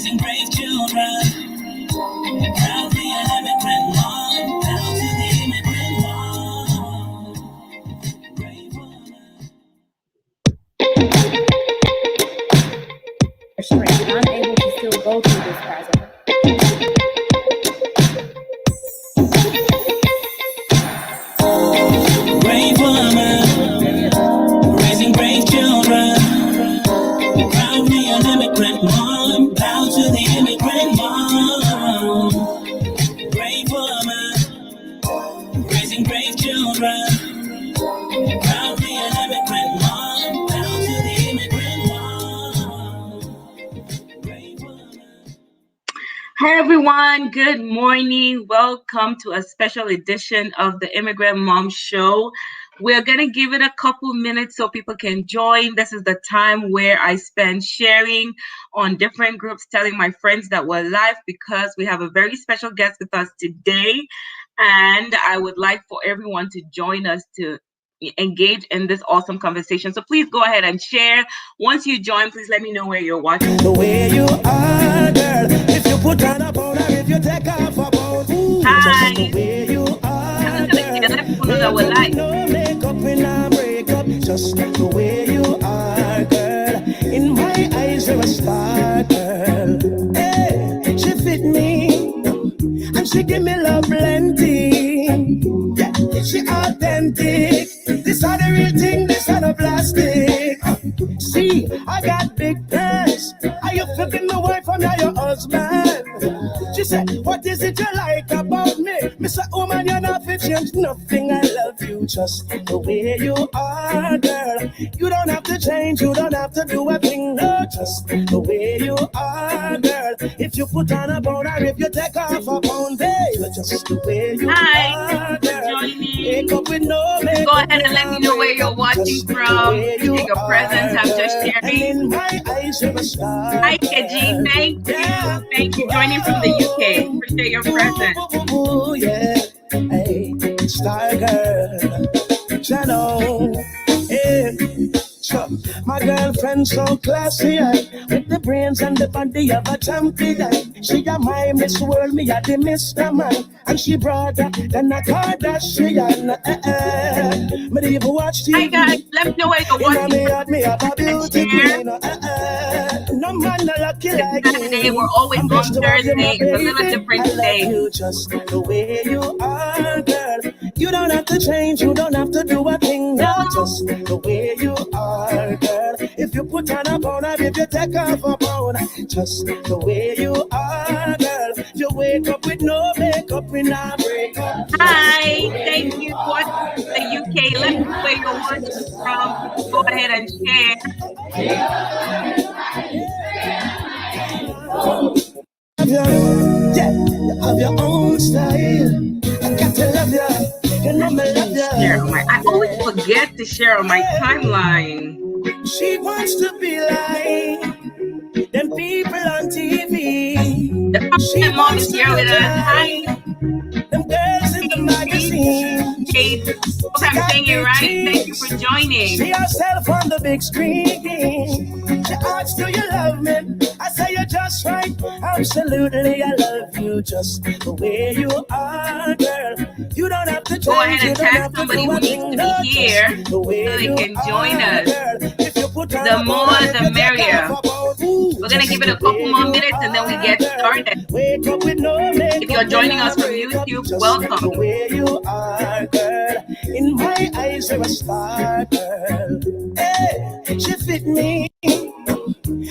raising brave children. Proudly an immigrant mom, proud to the immigrant mom. Brave woman. Unable to still go through this process. Brave woman, raising brave children. Proudly an immigrant mom, proud to the immigrant mom. Brave woman, raising brave children. Proudly an immigrant mom, proud to the immigrant mom. Brave woman. Hi everyone, good morning. Welcome to a special edition of the Immigrant Mom Show. We're going to give it a couple minutes so people can join. This is the time where I spend sharing on different groups, telling my friends that we're live because we have a very special guest with us today. And I would like for everyone to join us to engage in this awesome conversation. So please go ahead and share. Once you join, please let me know where you're watching. The way you are, girl. If you put on a powder, if you take off a boat. Hi. Just the way you are, Let no makeup when I break up. Just the way you are, girl. In my eyes, you're a star, girl. Hey, she fit me, and she give me love plenty. Yeah, she authentic. This are the real thing, this are the plastic. See, I got big plans. Are you flipping the wife from your husband? She said, what is it you like about me? Mr. Woman, you're not fit, change nothing. I love you just the way you are, girl. You don't have to change, you don't have to do a thing, no, just the way you are, girl. If you put on a powder, if you take off a pound, babe, just the way you are, girl. Wake up with no makeup. Go ahead and let me know where you're watching from. Take your presence, I'm just sharing. Hi, Keji, thank you. Thank you. Joining from the UK. Appreciate your presence. Oh, yeah. Hey, star girl. Channel. Hey. Sure. My girlfriend so classy, with the brains and the body of a champion. She a my Miss World, me a the Mr. Man, and she broader than a Kardashian. Me dey even watch TV. Hi guys, let me know where you're watching. Me have a beauty queen. No man no lucky like Saturday, we're always on Thursday. It's a little different today. You just the way you are, girl. You don't have to change, you don't have to do a thing. No, just the way you are, girl. If you put on a powder, if you take off a powder, just the way you are, girl. You wake up with no makeup in a breakup. Hi, thank you for watching the UK. Let me know where you're watching from. Go ahead and share. Yeah, you have your own style. I got to love you. You know me love you. I always forget to share on my timeline. She wants to be like them people on TV. The Fonkeng mom is here with us. Hi. Them girls in the magazine. Kate, hope I'm saying it right. Thank you for joining. See herself on the big screen. She asks, do you love me? I say you're just right. Absolutely, I love you just the way you are, girl. You don't have to change. Go ahead and tag somebody who needs to be here so they can join us. The more, the merrier. We're going to give it a couple more minutes and then we get started. If you're joining us from YouTube, welcome. The way you are, girl. In my eyes, you're a star, girl. Hey, she fit me.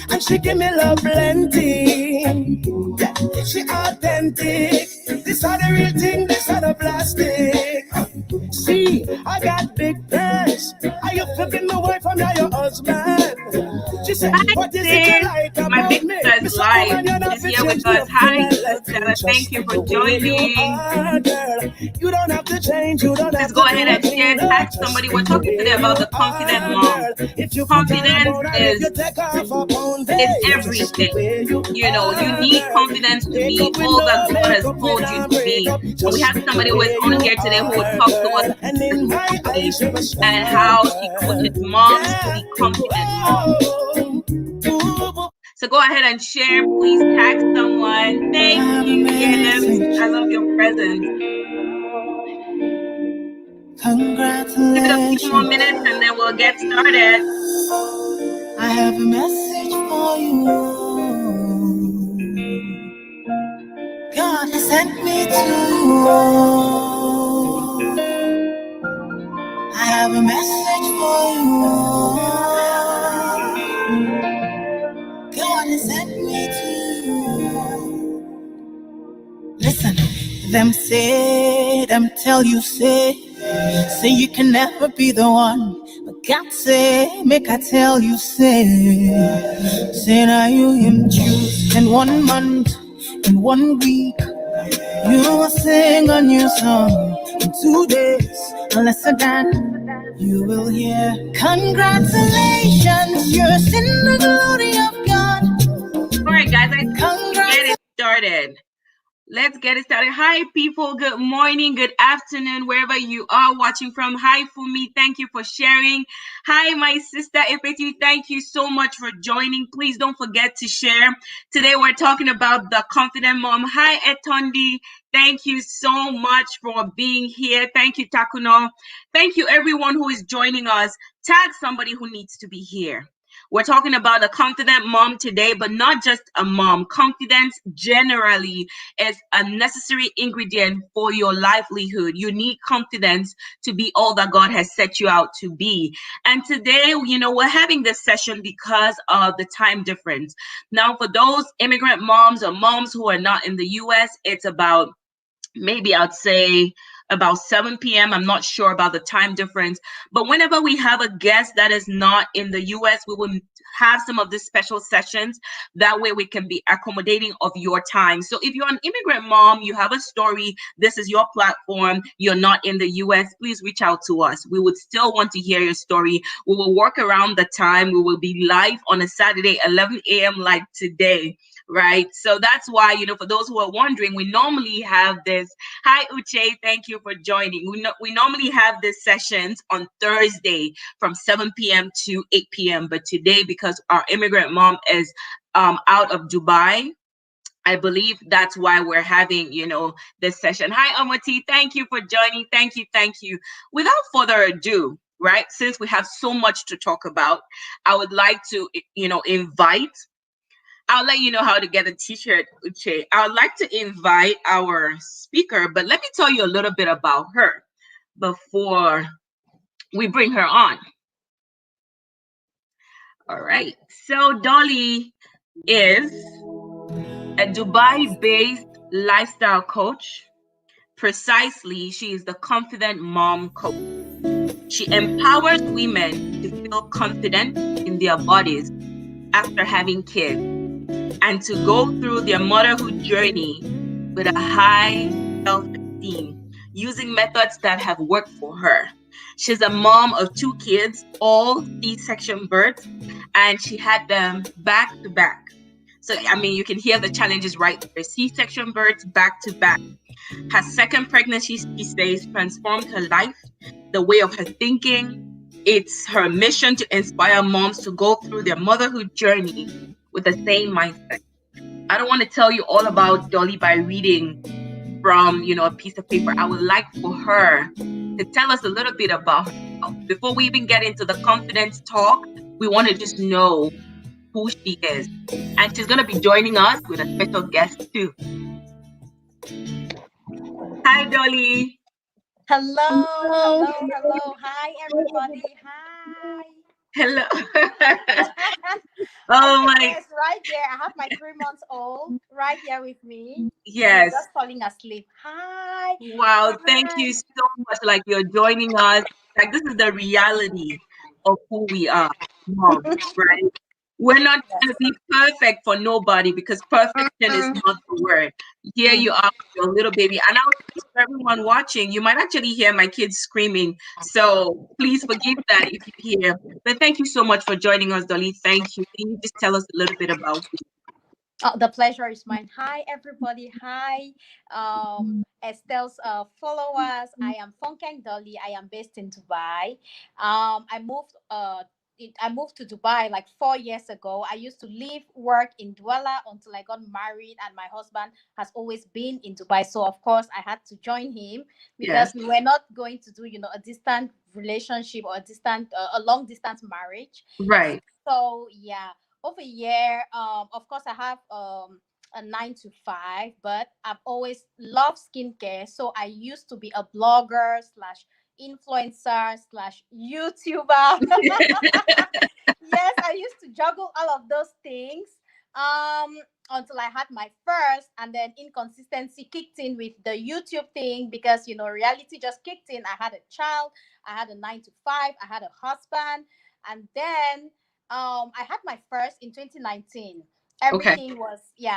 And she give me love plenty. Yeah, she authentic. This are the real thing, this are the plastic. See, I got big plans. Are you flipping the wife from your husband? She said, what is it you like about my big me? sister's live is here with us. Hi, Stella. Thank you for joining. You don't have to change. You don't Let's go ahead and share. Tag somebody. We're talking today about the confident mom. Confidence is everything. You know, you need confidence to be all that God has told you to be. So we have somebody who is on here today who will talk to us and how she coaches moms to be confident moms. So go ahead and share. Please tag someone. Thank you, Caleb. I love your presence. Give it a few more Congratulations. minutes and then we'll get started. I have a message for you. God has sent me to you. I have a message for you. God has sent me to you. Listen, them tell you, say you can never be the one. But God say, make I tell you, say now you him choose in 1 month, in 1 week. You will sing a new song in 2 days. Unless than you will hear, congratulations, you're in the glory of God. All right, guys, I think let's get Congratulations. it started. Let's get it started. Hi, people. Good morning, good afternoon, wherever you are watching from. Hi, Fumi. Thank you for sharing. Hi, my sister Ipeti. Thank you so much for joining. Please don't forget to share. Today, we're talking about the confident mom. Hi, Etondi. Thank you so much for being here. Thank you, Takuno. Thank you, everyone who is joining us. Tag somebody who needs to be here. We're talking about a confident mom today, but not just a mom. Confidence generally is a necessary ingredient for your livelihood. You need confidence to be all that God has set you out to be. And today, we're having this session because of the time difference. Now, for those immigrant moms or moms who are not in the US, it's about maybe I'd say about 7 p.m. I'm not sure about the time difference. But whenever we have a guest that is not in the US, we will have some of these special sessions. That way we can be accommodating of your time. So if you're an immigrant mom, you have a story, this is your platform, you're not in the US, please reach out to us. We would still want to hear your story. We will work around the time. We will be live on a Saturday, 11 a.m. like today. Right. So that's why, for those who are wondering, we normally have this. Hi, Uche. Thank you for joining. We normally have these sessions on Thursday from 7 p.m. to 8 p.m. But today, because our immigrant mom is out of Dubai, I believe that's why we're having, this session. Hi, Amati. Thank you for joining. Thank you. Thank you. Without further ado, right, since we have so much to talk about, I would like to, invite. I'll let you know how to get a t-shirt, Uche. I would like to invite our speaker, but let me tell you a little bit about her before we bring her on. All right. So Dolly is a Dubai-based lifestyle coach. Precisely, she is the confident mom coach. She empowers women to feel confident in their bodies after having kids and to go through their motherhood journey with a high self-esteem using methods that have worked for her. She's a mom of 2 kids, all C-section births, and she had them back to back. So, you can hear the challenges right there. C-section births back to back. Her second pregnancy, she says, transformed her life, the way of her thinking. It's her mission to inspire moms to go through their motherhood journey with the same mindset. I don't want to tell you all about Dolly by reading from, a piece of paper. I would like for her to tell us a little bit about herself. Before we even get into the confidence talk, we want to just know who she is. And she's going to be joining us with a special guest too. Hi, Dolly. Hello. Hi, everybody. Hi. Hello. I Oh can my, guess right there. I have my 3 months old right here with me. She's yes. just falling asleep. Hi. Wow, thank Hi. you so much. Like you're joining us. Like this is the reality of who we are, moms, right? We're not trying to Yes. be perfect for nobody because perfection is Mm-mm. not the word. Here you Mm. are with your little baby. And I'll say for everyone watching, you might actually hear my kids screaming. So please forgive that if you hear. But thank you so much for joining us, Dolly. Thank you. Can you just tell us a little bit about Oh, the pleasure is mine. Hi, everybody. Hi, Estelle's followers. I am Fonkeng Dolly. I am based in Dubai. I moved I moved to Dubai like 4 years ago. I used to live, work in Douala until I got married, and my husband has always been in Dubai. So of course I had to join him Yes. because we were not going to do, a distant relationship or a long distance marriage. Right. So yeah, over here, of course I have a 9 to 5, but I've always loved skincare. So I used to be a blogger slash influencer slash YouTuber. Yes, I used to juggle all of those things um until I had my first, and then inconsistency kicked in with the YouTube thing because reality just kicked in. I had a child, I had a 9 to 5, I had a husband, and then I had my first in 2019. Okay.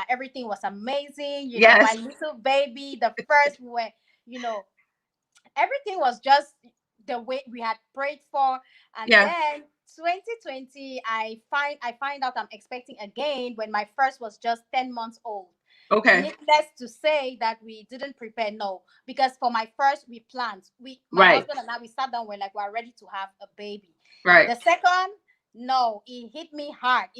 Everything was amazing. My Yes. little baby, the first we were, you know, everything was just the way we had prayed for. And Yeah. then 2020, I find out I'm expecting again when my first was just 10 months old. Okay. Needless to say that we didn't prepare, no, because for my first we planned. My Right. husband and I, we sat down, we're ready to have a baby. Right. The second, no, it hit me hard.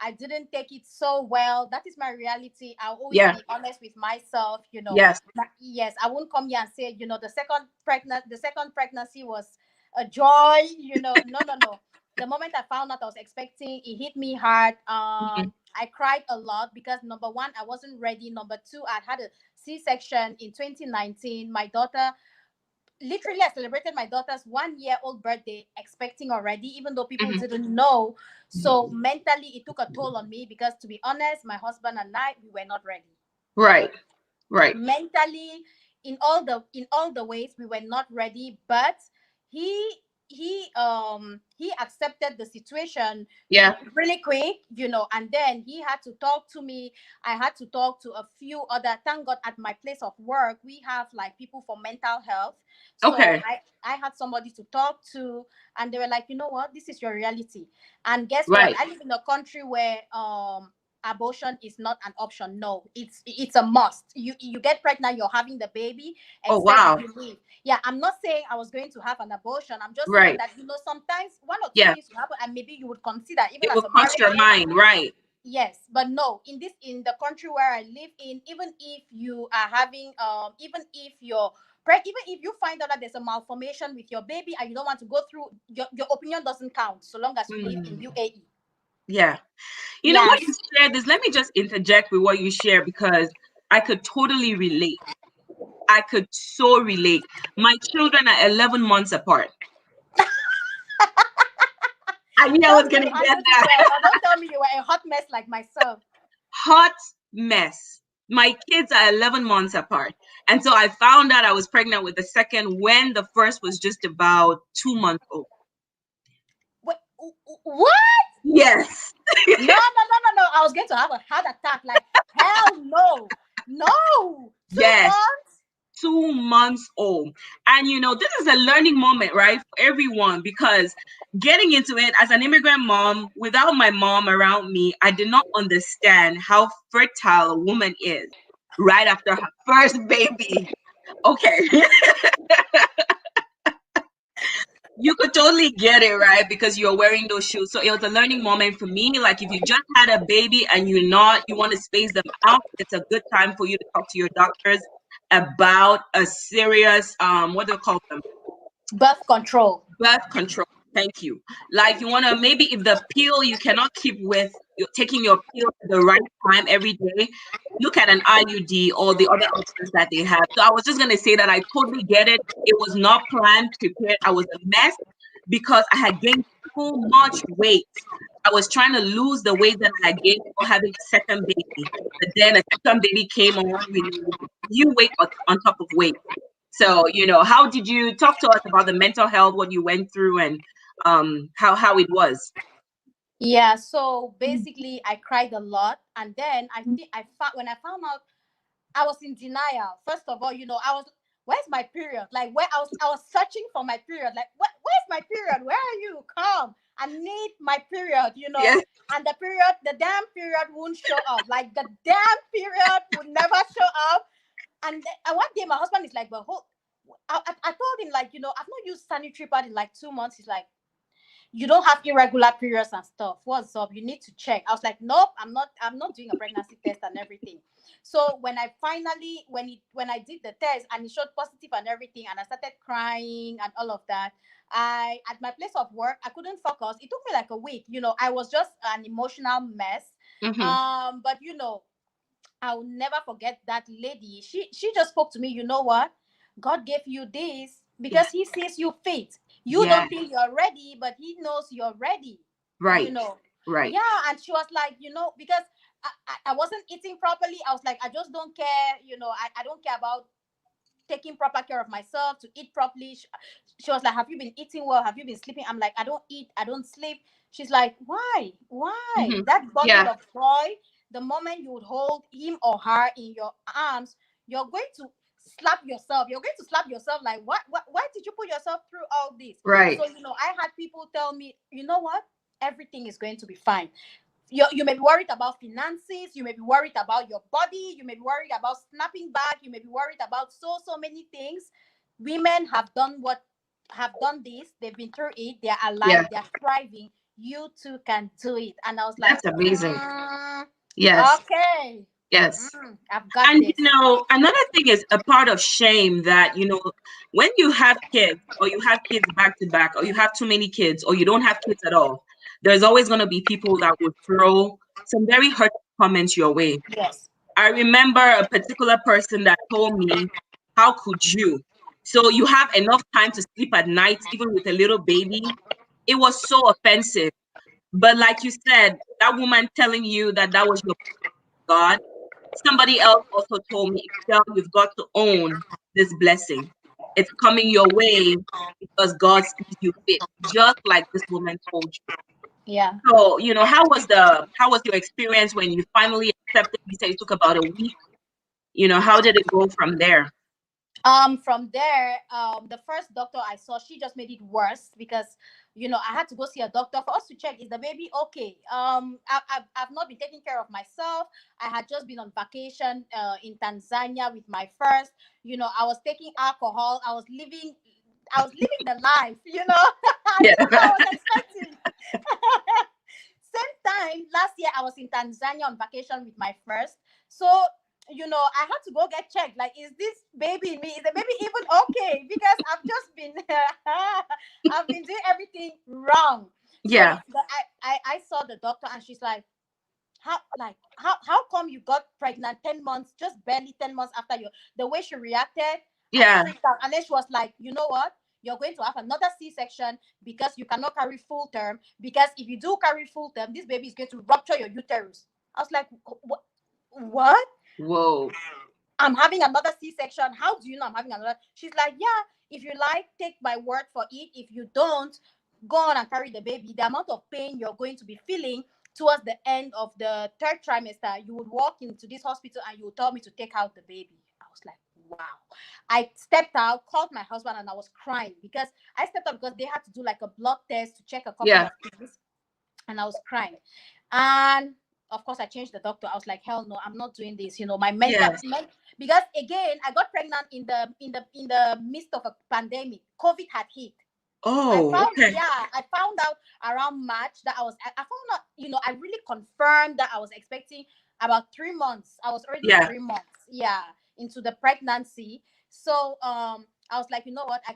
I didn't take it so well. That is my reality. I'll always Yeah. be honest with myself. Yes. Yes, I won't come here and say, the second pregnancy was a joy. No, no, no. The moment I found out I was expecting, it hit me hard. Mhm. I cried a lot because number one, I wasn't ready. Number two, I had a C-section in 2019. My daughter, literally, I celebrated my daughter's 1 year old birthday expecting already, even though people Mhm. didn't know. So mentally, it took a toll on me because, to be honest, my husband and I, we were not ready. Right. Right. Mentally, in all the ways, we were not ready. But he he accepted the situation Yeah. really quick, and then he had to talk to me. I had to talk to a few other, thank God, at my place of work we have like people for mental health. So Okay. I had somebody to talk to, and they were like, you know what, this is your reality. And guess what, Right. I live in a country where abortion is not an option. No, it's a must. You get pregnant, you're having the baby, Oh, expect that wow. you live. Yeah, I'm not saying I was going to have an abortion. I'm just saying Right. that sometimes one or two Yeah. things will happen, and maybe you would consider even It as will a cross married your woman. mind. Right. Yes, but no, in the country where I live in, even if you are having even if you find out that there's a malformation with your baby and you don't want to go through, your opinion doesn't count so long as you live in Mm. UAE. Yeah. You know what Yes. you shared this? Let me just interject with what you share because I could totally relate. I could so relate. My children are 11 months apart. I knew I was Tell me going you to get handled it that. well. Now don't tell me you were a hot mess like myself. Hot mess. My kids are 11 months apart. And so I found out I was pregnant with the second when the first was just about 2 months old. Wait, what? Yes. No, no, no, no, no. I was going to have a heart attack. Like, hell no. No. two Yes. months 2 months old. And this is a learning moment, right, for everyone, because getting into it as an immigrant mom, without my mom around me, I did not understand how fertile a woman is right after her first baby. Okay. You could totally get it, right? Because you're wearing those shoes. So it was a learning moment for me. Like if you just had a baby and you want to space them out, it's a good time for you to talk to your doctors about a serious what do you call them? birth control. Birth control. Thank you. Like you want to, maybe if the pill you cannot keep with you're taking your pill at the right time every day, look at an IUD or the other options that they have. So I was just gonna say that I totally get it. It was not planned, prepared. I was a mess because I had gained so much weight. I was trying to lose the weight that I had gained for having a second baby. But then a second baby came along, you weight on top of weight. So, how did you talk to us about the mental health, what you went through, and how it was? Yeah, so basically I cried a lot, and then I think I found when I found out, I was in denial. First of all, I was, where's my period? Like, where I was searching for my period. Like, where's my period? Where are you? Come. I need my period. Yes, And the damn period won't show up. Like, the damn period would never show up. And one day my husband is like, but hold, I told him, like, I've not used sanitary pad in like 2 months. He's like, you don't have irregular periods and stuff. What's up? You need to check. I was like, nope, I'm not doing a pregnancy test and everything. So when I finally when I did the test and it showed positive and everything, and I started crying and all of that, I at my place of work, I couldn't focus. It took me like a week. I was just an emotional mess. Mm-hmm. But I'll never forget that lady. She just spoke to me. You know what? God gave you this Yeah. because He sees you fit. You Yeah. don't think you're ready, but He knows you're ready. You Right. know. Right. Yeah, and she was like, because I wasn't eating properly. I was like, I just don't care. I don't care about taking proper care of myself, to eat properly. She was like, have you been eating well? Have you been sleeping? I'm like, I don't eat, I don't sleep. She's like, why Mm-hmm. that bundle Yeah. of joy, the moment you would hold him or her in your arms, you're going to slap yourself like, why did you put yourself through all this? Right. So I had people tell me, you know what, everything is going to be fine. You may be worried about finances, you may be worried about your body, you may be worried about snapping back, you may be worried about so many things. Women have done this, they've been through it, they're alive, Yeah. they're thriving. You too can do it. And I was like, That's amazing. Yes. okay, Yes. I've got And this. another thing is a part of shame that, when you have kids or you have kids back to back or you have too many kids or you don't have kids at all, there's always going to be people that will throw some very hurtful comments your way. Yes. I remember a particular person that told me, how could you? So you have enough time to sleep at night, even with a little baby. It was so offensive. But like you said, that woman telling you that was your God. Somebody else also told me, Excel, you've got to own this blessing. It's coming your way because God sees you fit, just like this woman told you. Yeah. So, how was your experience when you finally accepted? You said it took about a week. How did it go from there? From there, the first doctor I saw, she just made it worse because I had to go see a doctor for us to check, is the baby okay. I've not been taking care of myself. I had just been on vacation in Tanzania with my first. I was taking alcohol. I was living the life. I Yeah. didn't know what I was expecting. Same time last year, I was in Tanzania on vacation with my first. So I had to go get checked. Like, is this baby in me? Is the baby even okay? Because I've just been, I've been doing everything wrong. So Yeah. I saw the doctor, and she's like, how come you got pregnant 10 months, just barely 10 months after you? The way she reacted, I Yeah. freaked out. And then she was like, you know what? You're going to have another C-section because you cannot carry full term. Because if you do carry full term, this baby is going to rupture your uterus. I was like, what? Whoa. I'm having another C-section. How do you know I'm having another? She's like, yeah, if you like, take my word for it. If you don't, go on and carry the baby. The amount of pain you're going to be feeling towards the end of the third trimester, you would walk into this hospital and you would tell me to take out the baby. I was like, wow. I stepped out, called my husband, and I was crying because I stepped out because they had to do like a blood test to check a couple Yeah. of things. And I was crying. And of course, I changed the doctor. I was like, hell no, I'm not doing this. My Yes. because again, I got pregnant in the midst of a pandemic. COVID had hit. Oh, okay. I found out around March that I found out, I really confirmed that I was expecting about 3 months. I was already Yeah. 3 months, yeah, into the pregnancy. So I was like, you know what, I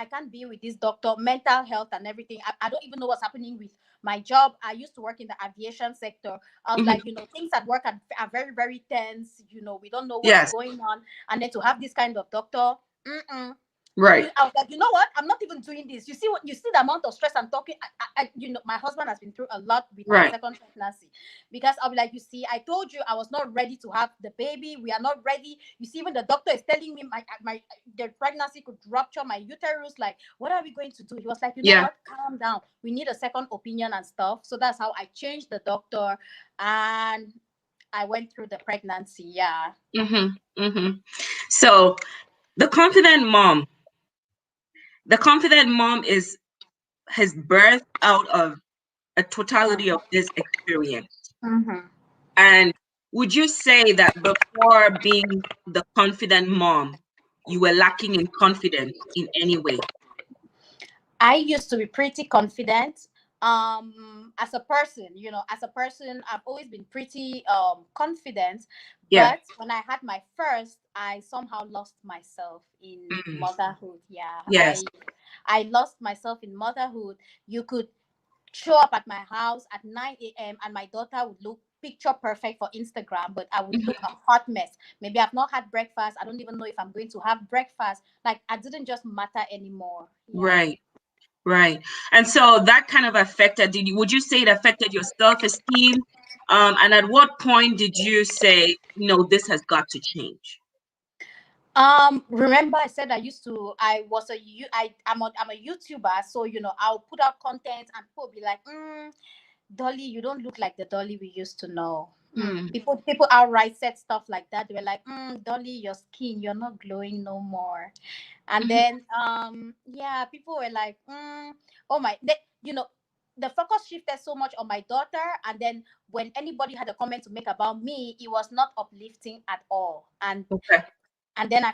can't be with this doctor, mental health and everything. I don't even know what's happening with my job. I used to work in the aviation sector. I was Mhm. like, things at work are very, very tense. We don't know what's Yes. going on. And then to have this kind of doctor, mm-mm. Right. I was like, you know what? I'm not even doing this. You see the amount of stress I'm talking. My husband has been through a lot with my Right. second pregnancy, because I'll be like, you see, I told you I was not ready to have the baby. We are not ready. You see, even the doctor is telling me the pregnancy could rupture my uterus. Like, what are we going to do? He was like, you know Yeah. what? Calm down. We need a second opinion and stuff. So that's how I changed the doctor, and I went through the pregnancy. Yeah. Mm-hmm. Mm-hmm. So the confident mom, is has birthed out of a totality of this experience. Mm-hmm. And would you say that before being the confident mom, you were lacking in confidence in any way? I used to be pretty confident, As a person, as a person, I've always been pretty confident, Yeah. but when I had my first, I somehow lost myself in Mm. motherhood. Yeah, Yes. I lost myself in motherhood. You could show up at my house at 9 a.m. and my daughter would look picture perfect for Instagram, but I would look Mhm. a hot mess. Maybe I've not had breakfast. I don't even know if I'm going to have breakfast. Like, I didn't just matter anymore. Yeah. Right. Right. And so that kind of affected, would you say it affected your self-esteem? And at what point did you say, no, this has got to change? Remember I said I was I'm a YouTuber, so I'll put out content and people will be like, Dolly, you don't look like the Dolly we used to know. Mm. People outright said stuff like that. They were like, Dolly, your skin, you're not glowing no more. And Mhm. then yeah, people were like, oh my, the focus shifted so much on my daughter, and then when anybody had a comment to make about me, it was not uplifting at all. Okay. And then I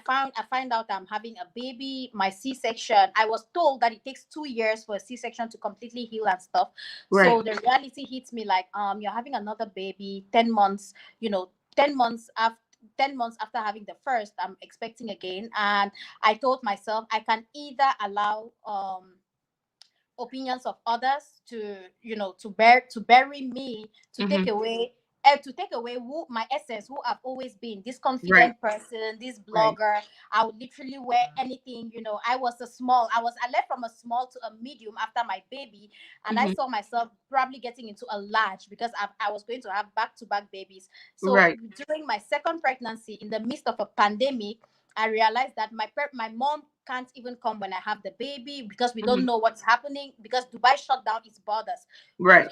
find out I'm having a baby. My C-section, I was told that it takes 2 years for a C-section to completely heal and stuff. Right. So the reality hits me like, you're having another baby 10 months, 10 months after 10 months after having the first, I'm expecting again. And I told myself I can either allow opinions of others to bury me, to take Hmm. away who my essence, who I've always been, this Right. confident person, this Right. blogger. I would literally wear anything. I left from a small to a medium after my baby, and I Hmm. saw myself probably getting into a large because I was going to have back-to-back babies. So Right. during my second pregnancy, in the midst of a pandemic, I realized that my mom can't even come when I have the baby because we don't Hmm. know what's happening, because Dubai shut down its borders Right.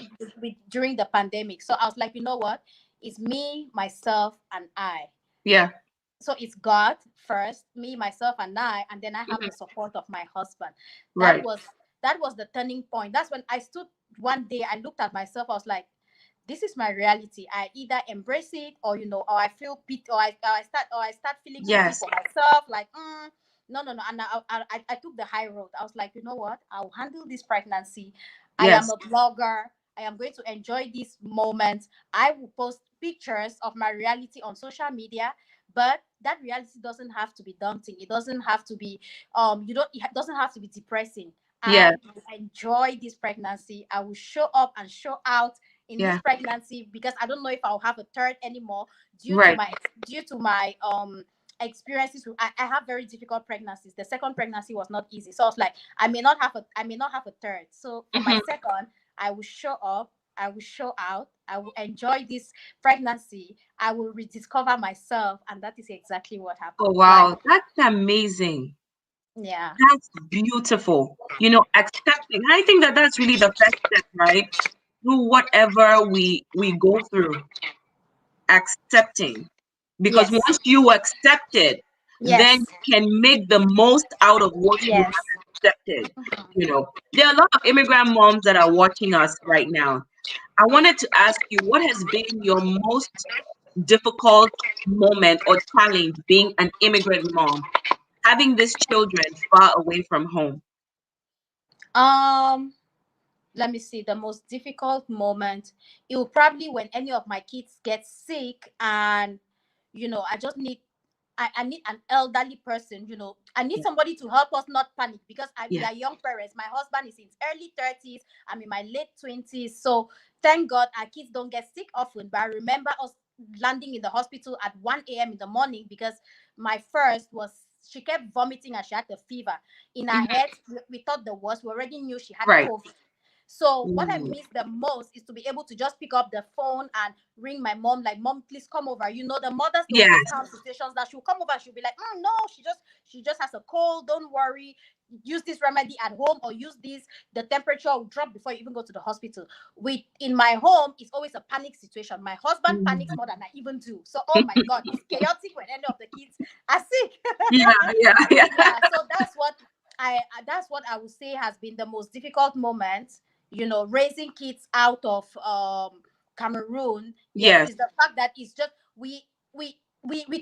during the pandemic. So I was like, you know what? It's me, myself, and I. Yeah. So it's God first, me, myself, and I, and then I have Hmm. the support of my husband. That Right. was that was the turning point. That's when I stood one day. I looked at myself. I was like, this is my reality. I either embrace it, or I feel pity, or I start feeling pity Yes. for myself. Like, no, no, no. And I took the high road. I was like, you know what? I'll handle this pregnancy. I am Yes. a blogger. I am going to enjoy this moment. I will post pictures of my reality on social media, but that reality doesn't have to be daunting. It doesn't have to be it doesn't have to be depressing. Yeah. I will enjoy this pregnancy. I will show up and show out in this Yeah. pregnancy, because I don't know if I'll have a third anymore due to Right. my experiences I have very difficult pregnancies. The second pregnancy was not easy. So I was like, I may not have a third. So for my Hmm. second, I will show up, I will show out, I will enjoy this pregnancy, I will rediscover myself, and that is exactly what Oh, happened. Like, wow. That's amazing. yeah. That's beautiful. Accepting. I think that that's really the first step, right? Through whatever we go through, accepting. Because Yes. once you accept it, then Yes. you can make the most out of what you Yes. have accepted. There are a lot of immigrant moms that are watching us right now. I wanted to ask you, what has been your most difficult moment or challenge being an immigrant mom, having these children far away from home? um Let me see, the most difficult moment, it will probably when any of my kids get sick, and I just need, I need an elderly person. I need Yeah. somebody to help us not panic, because we Yeah. are young parents. My husband is in his early 30s, I'm in my late 20s. So thank God our kids don't get sick often. But I remember us landing in the hospital at 1 a.m. in the morning, because my first was, she kept vomiting and she had the fever. In our Mhm. head, we thought the worst. We already knew she had Right. COVID. So what I Ooh. miss the most is to be able to just pick up the phone and ring my mom, like, mom, please come over. The mothers, they always Yes. have situations that she'll come over, she'll be like, no, she just has a cold, don't worry. Use this remedy at home, or use this, the temperature will drop before you even go to the hospital. In my home, it's always a panic situation. My husband panics Mhm. more than I even do. So oh my god, it's chaotic when any of the kids are sick. Yeah, yeah, yeah. Yeah, so that's what I would say has been the most difficult moment. Raising kids out of Cameroon. Yes, Yes. is the fact that it's just we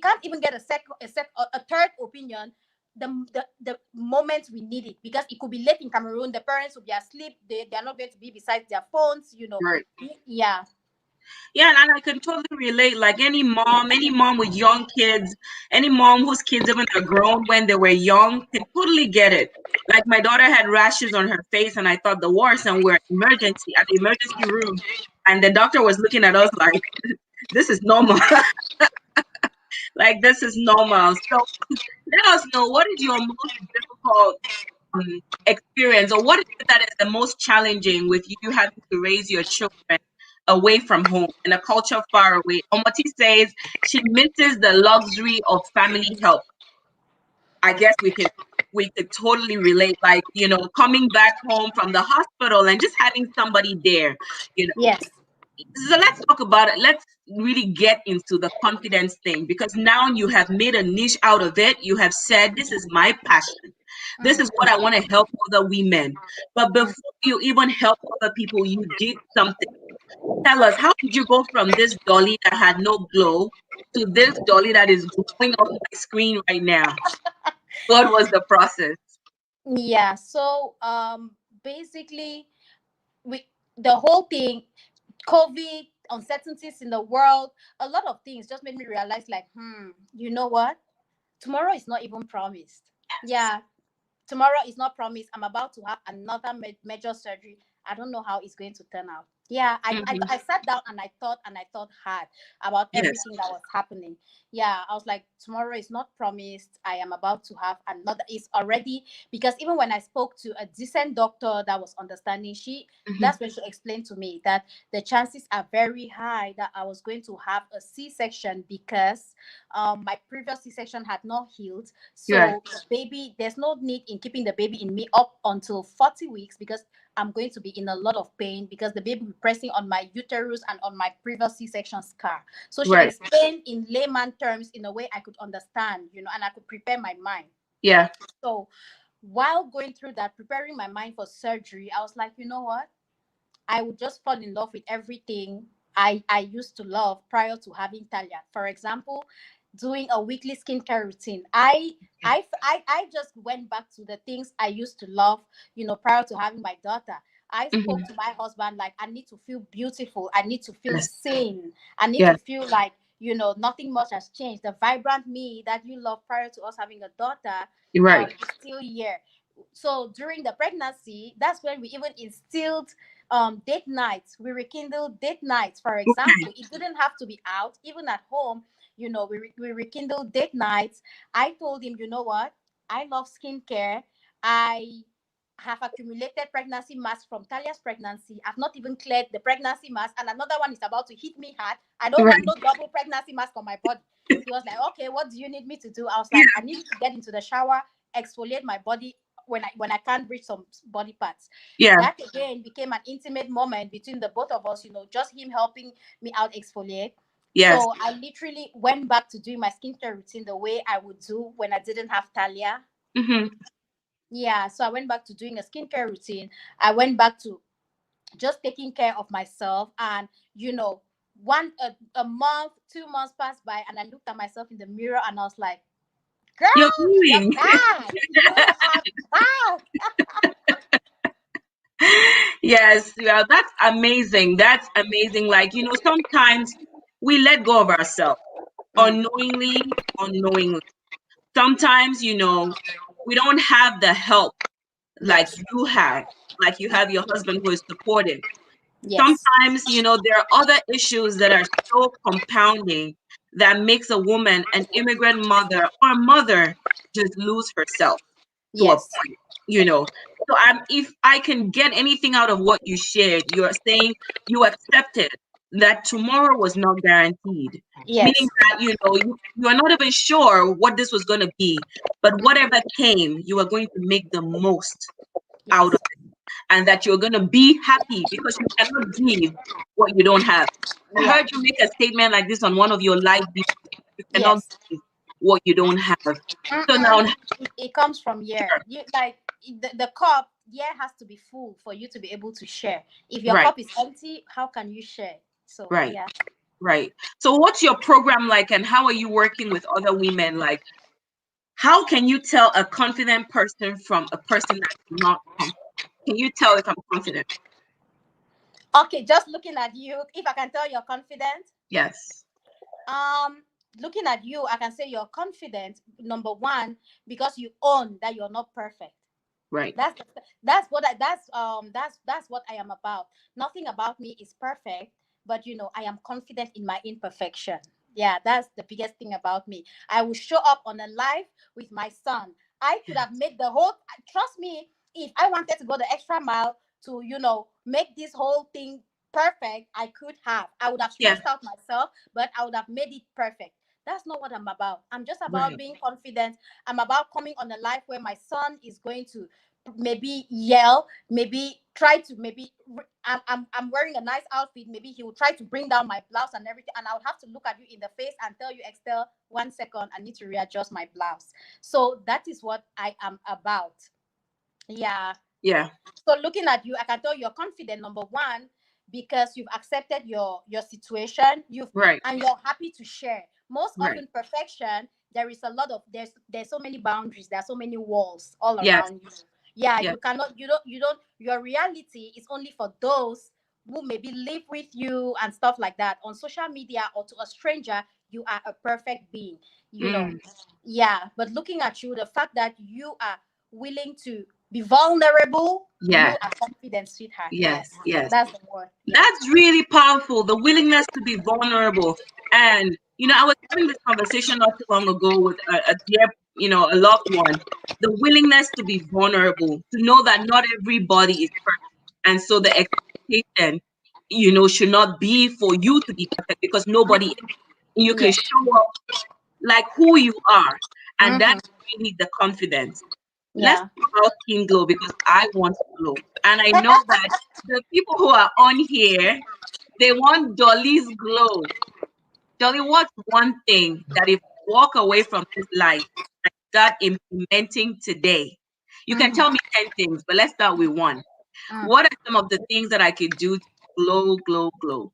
can't even get a third opinion the moment we need it, because it could be late in Cameroon, the parents will be asleep, they are not going to be beside their phones, Right. yeah. Yeah, and I can totally relate. Like any mom with young kids, any mom whose kids even are grown when they were young, can totally get it. Like my daughter had rashes on her face, and I thought the worst, and we're emergency at the emergency room, and the doctor was looking at us like, "This is normal." Like this is normal. So let us know, what is your most difficult experience, or what is it that is the most challenging with you having to raise your children away from home in a culture far away? Omoti says she misses the luxury of family help. I guess we could totally relate, like, coming back home from the hospital and just having somebody there, you know. Yes. So let's talk about it. Let's really get into the confidence thing, because now you have made a niche out of it. You have said, this is my passion. This is what I want to help other women. But before you even help other people, you did something. Tell us, how did you go from this Dolly that had no glow to this Dolly that is glowing off my screen right now? What was the process? Yeah, so basically, we the whole thing, COVID, uncertainties in the world, a lot of things just made me realize, like, you know what, tomorrow is not even promised. Yeah, tomorrow is not promised. I'm about to have another major surgery. I don't know how it's going to turn out. Yeah, Mhm. I sat down and I thought hard about Yes. everything that was happening. Yeah, I was like, tomorrow is not promised. I am about to have another. It's already, because even when I spoke to a decent doctor that was understanding, Mhm. that's when she explained to me that the chances are very high that I was going to have a C-section, because my previous C-section had not healed. Yeah. So the baby, there's no need in keeping the baby in me up until 40 weeks, because I'm going to be in a lot of pain, because the baby will be pressing on my uterus and on my previous C-section scar. So she Right. explained in layman terms in a way I could understand, and I could prepare my mind. Yeah. So while going through that, preparing my mind for surgery, I was like, you know what? I would just fall in love with everything I used to love prior to having Talia. For example, doing a weekly skincare routine. I just went back to the things I used to love, prior to having my daughter. I spoke Mhm. to my husband like, I need to feel beautiful. I need to feel Yes. sane. I need to Yes. feel like, nothing much has changed. The vibrant me that you love prior to us having a daughter Right. is still here. So during the pregnancy, that's when we even instilled date nights. We rekindled date nights. For Okay. example, it didn't have to be out, even at home. We rekindled date nights. I told him, you know what, I love skincare. I have accumulated pregnancy mass from Talia's pregnancy. I've not even cleared the pregnancy mass, and another one is about to hit me hard. I don't want Right. no double pregnancy mask on my body. He was like, okay, what do you need me to do? I was Yeah. like, I need to get into the shower, exfoliate my body when I can't reach some body parts. Yeah. That again became an intimate moment between the both of us, just him helping me out exfoliate. Yes. So I literally went back to doing my skincare routine the way I would do when I didn't have Talia. Mhm. Yeah, so I went back to doing a skincare routine. I went back to just taking care of myself. And, a month, 2 months passed by, and I looked at myself in the mirror and I was like, girl, You're you're glowing. back. You are back. Yes. Yeah. That's amazing. That's amazing. Like, sometimes we let go of ourselves Mm, unknowingly. Sometimes, we don't have the help like yes, you have, like you have your husband who is supportive. yes, Sometimes, there are other issues that are so compounding that makes a woman, an immigrant mother or mother, just lose herself to a yes, point, you know. So if I can get anything out of what you shared, you are saying you accepted that tomorrow was not guaranteed. Meaning yes, that, you are not even sure what this was going to be, but whatever came, you are going to make the most out of yes, it, and that you're going to be happy because you cannot give what you don't have. I yeah, heard you make a statement like this on one of your live videos. You cannot yes. give what you don't have. So now, Mm-mm. It comes from here. You like the cup. Yeah, has to be full for you to be able to share. If your right, cup is empty, how can you share? So right, yeah. right. So what's your program like, and how are you working with other women? Like, How can you tell a confident person from a person that's not confident? Can you tell if I'm confident? Okay, just looking at you, if I can tell you're confident, Yes. um, looking at you, I can say you're confident. Number one, because you own that you're not perfect. Right. That's what that's what I am about. Nothing about me is perfect, but I am confident in my imperfection. Yeah, that's the biggest thing about me. I will show up on a live with my son. I could have made the whole, trust me, if I wanted to go the extra mile to make this whole thing perfect, I would have Yeah. stressed out myself, but I would have made it perfect. That's not what I'm about. I'm just about Right. being confident. I'm about coming on a life where my son is going to maybe yell, maybe try to I'm wearing a nice outfit, maybe he will try to bring down my blouse and everything, and I would have to look at you in the face and tell you, Estelle, 1 second, I need to readjust my blouse. So that is what I am about. Yeah. Yeah. So looking at you, I can tell you're confident, number one, because you've accepted your situation, Right. and you're happy to share. Most Right. often perfection, there is a lot of there's so many boundaries, there are so many walls all Yes. around you. Yeah, Yes. you cannot, you don't, your reality is only for those who maybe live with you and stuff like that. On social media or to a stranger, you are a perfect being, you know. Mm. Yeah, but looking at you, the fact that you are willing to be vulnerable, Yeah. you are confident, sweetheart. Yes. Yes, Yes. that's the word. Yeah. That's really powerful. The willingness to be vulnerable. And, I was having this conversation not too long ago with a dear, a loved one. The willingness to be vulnerable, to know that not everybody is perfect. And so the expectation, should not be for you to be perfect because nobody is. You can Yeah. show up like who you are. And Mm-hmm. that's really the confidence. Let's Yeah. talk about skin glow because I want to glow. And I know that the people who are on here, they want Dolly's glow. Dolly, what's one thing that if you walk away from this life and start implementing today? You can tell Mm-hmm. me 10 things, but let's start with one. Mm. What are some of the things that I could do to glow, glow, glow?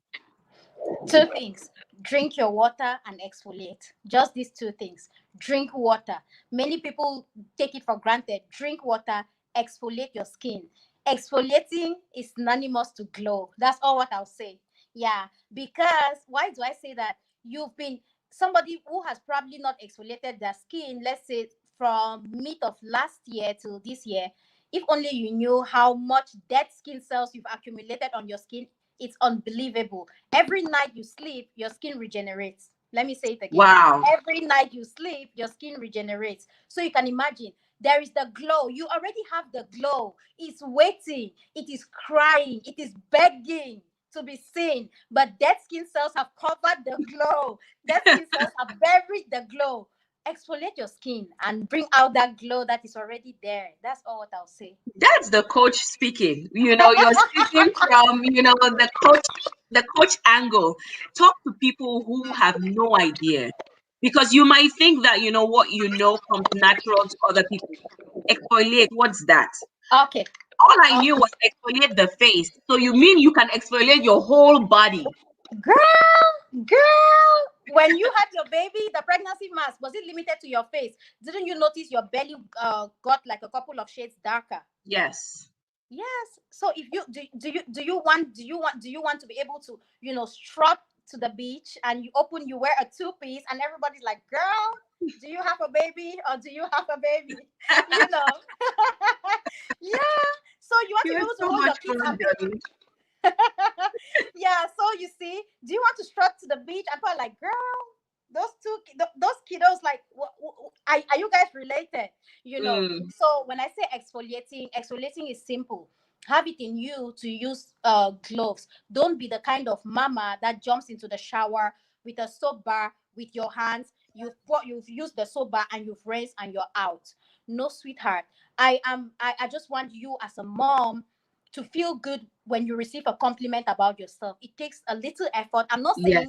Two things: drink your water and exfoliate. Just these two things. Drink water. Many people take it for granted. Drink water, exfoliate your skin. Exfoliating is synonymous to glow. That's all what I'll say. Yeah, because why do I say that? You've been somebody who has probably not exfoliated their skin, let's say from mid of last year till this year. If only you knew how much dead skin cells you've accumulated on your skin, it's unbelievable. Every night you sleep, your skin regenerates. Let me say it again. Wow. Every night you sleep, your skin regenerates. So you can imagine there is the glow. You already have the glow. It's waiting. It is crying. It is begging to be seen. But dead skin cells have covered the glow. Dead skin cells have buried the glow. Exfoliate your skin and bring out that glow that is already there. That's all what I'll say. That's the coach speaking. You're speaking from, the coach angle. Talk to people who have no idea. Because you might think that what comes natural to other people. Exfoliate, what's that? Okay. All I Okay. knew was exfoliate the face. So you mean you can exfoliate your whole body? Girl, when you had your baby, the pregnancy mask, was it limited to your face? Didn't you notice your belly got like a couple of shades darker? Yes. Yes. So if you do you want to be able to strut to the beach and you wear a two-piece and everybody's like, girl, do you have a baby or do you have a baby? You know. Yeah. So you want to be You're able to so hold your much kids fun, and Johnny. yeah, so you see, do you want to strut to the beach? And people are like, girl, those kiddos, like, are you guys related? Mm, So when I say exfoliating is simple. Have it in you to use gloves. Don't be the kind of mama that jumps into the shower with a soap bar with your hands. You've used the soap bar and you've rinsed and you're out. No, sweetheart. I just want you as a mom to feel good when you receive a compliment about yourself. It takes a little effort. yes.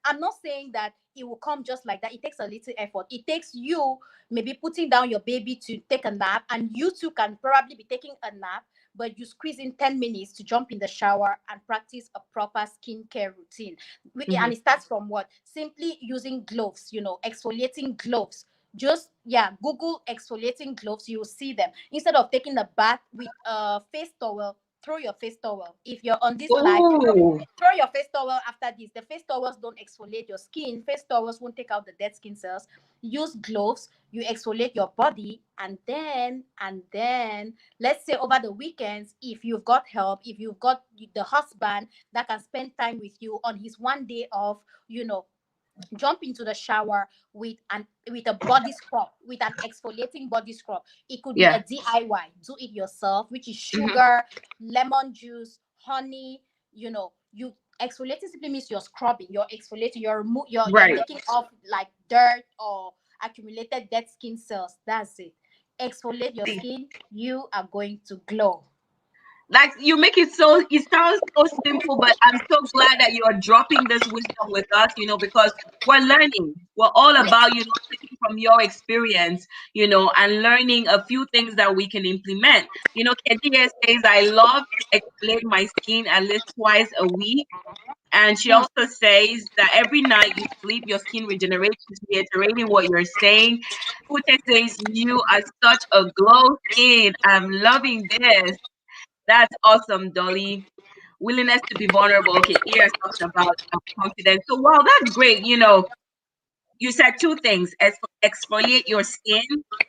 I'm not saying that it will come just like that. It takes a little effort. It takes you maybe putting down your baby to take a nap, and you too can probably be taking a nap, but you squeeze in 10 minutes to jump in the shower and practice a proper skincare routine. Mhm. And it starts from what? Simply using gloves, exfoliating gloves. Just, yeah, Google exfoliating gloves, you will see them. Instead of taking a bath with a face towel, throw your face towel. If you're on this live, Oh, throw your face towel after this. The face towels don't exfoliate your skin. Face towels won't take out the dead skin cells. Use gloves, you exfoliate your body, and then let's say over the weekends, if you've got help, if you've got the husband that can spend time with you on his one day off, you know, jump into the shower with a body scrub, with an exfoliating body scrub. It could be yeah. a DIY, do it yourself, which is Hmm. sugar, lemon juice, honey. You exfoliating simply means you're scrubbing, you're exfoliating, you're Right. taking off like dirt or accumulated dead skin cells. That's it. Exfoliate your skin, you are going to glow. Like you make it so it sounds so simple, but I'm so glad that you're dropping this wisdom with us, because we're learning. We're all Yes. about, taking from your experience, and learning a few things that we can implement. Kedia says, I love to exfoliate my skin at least twice a week. And she Mm. also says that every night you sleep, your skin regenerates. She's reiterating what you're saying. Ute says, you are such a glow skin. I'm loving this. That's awesome, Dolly. Willingness to be vulnerable. Okay, Ira's talking about confidence. So, wow, that's great. You said two things: exfoliate your skin